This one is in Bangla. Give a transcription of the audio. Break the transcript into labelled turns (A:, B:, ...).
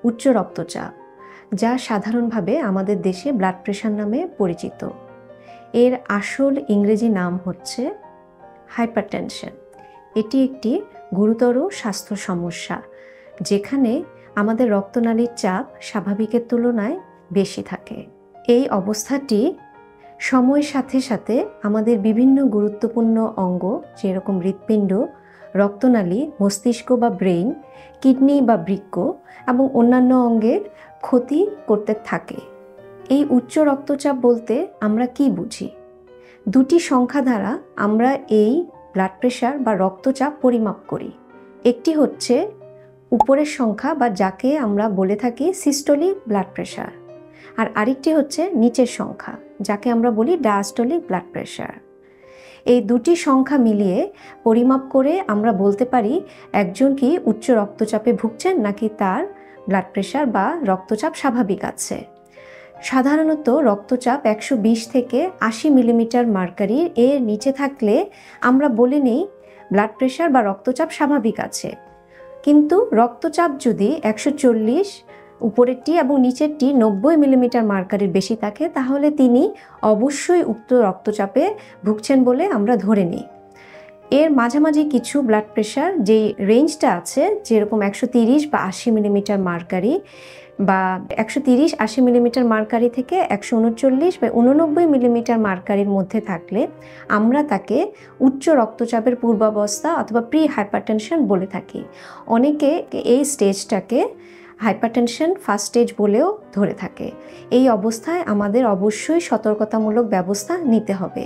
A: উচ্চ রক্তচাপ, যা সাধারণভাবে আমাদের দেশে ব্লাড প্রেশার নামে পরিচিত। এর আসল ইংরেজি নাম হচ্ছে হাইপারটেনশন। এটি একটি গুরুতর স্বাস্থ্য সমস্যা, যেখানে আমাদের রক্তনালীর চাপ স্বাভাবিকের তুলনায় বেশি থাকে। এই অবস্থাটি সময়ের সাথে সাথে আমাদের বিভিন্ন গুরুত্বপূর্ণ অঙ্গ, যেরকম হৃৎপিণ্ড, রক্তনালী, মস্তিষ্ক বা ব্রেইন, কিডনি বা বৃক্ক এবং অন্যান্য অঙ্গের ক্ষতি করতে থাকে। এই উচ্চ রক্তচাপ বলতে আমরা কি বুঝি? দুটি সংখ্যা দ্বারা আমরা এই ব্লাড প্রেশার বা রক্তচাপ পরিমাপ করি। একটি হচ্ছে উপরের সংখ্যা বা যাকে আমরা বলে থাকি সিস্টোলিক ব্লাড প্রেশার, আর আরেকটি হচ্ছে নিচের সংখ্যা, যাকে আমরা বলি ডায়াস্টোলিক ব্লাড প্রেশার। এই দুটি সংখ্যা মিলিয়ে পরিমাপ করে আমরা বলতে পারি একজন কি উচ্চ রক্তচাপে ভুগছেন নাকি তার ব্লাড প্রেশার বা রক্তচাপ স্বাভাবিক আছে। সাধারণত রক্তচাপ 120 থেকে 80 মিলিমিটার মার্কারির এর নিচে থাকলে আমরা বলে নেই ব্লাড প্রেশার বা রক্তচাপ স্বাভাবিক আছে। কিন্তু রক্তচাপ যদি 140 উপরেরটি এবং নিচেরটি 90 মিলিমিটার মার্কারির বেশি থাকে, তাহলে তিনি অবশ্যই উক্ত রক্তচাপে ভুগছেন বলে আমরা ধরে নিই। এর মাঝামাঝি কিছু ব্লাড প্রেশার যে রেঞ্জটা আছে, যেরকম 130 বা 80 মিলিমিটার মার্কারি বা 130-80 মিলিমিটার মার্কারি থেকে 139 বা 89 মিলিমিটার মার্কারির মধ্যে থাকলে আমরা তাকে উচ্চ রক্তচাপের পূর্বাবস্থা অথবা প্রি হাইপারটেনশন বলে থাকি। অনেকে এই স্টেজটাকে হাইপারটেনশন ফার্স্ট স্টেজ বলেও ধরে থাকে। এই অবস্থায় আমাদের অবশ্যই সতর্কতামূলক ব্যবস্থা নিতে হবে।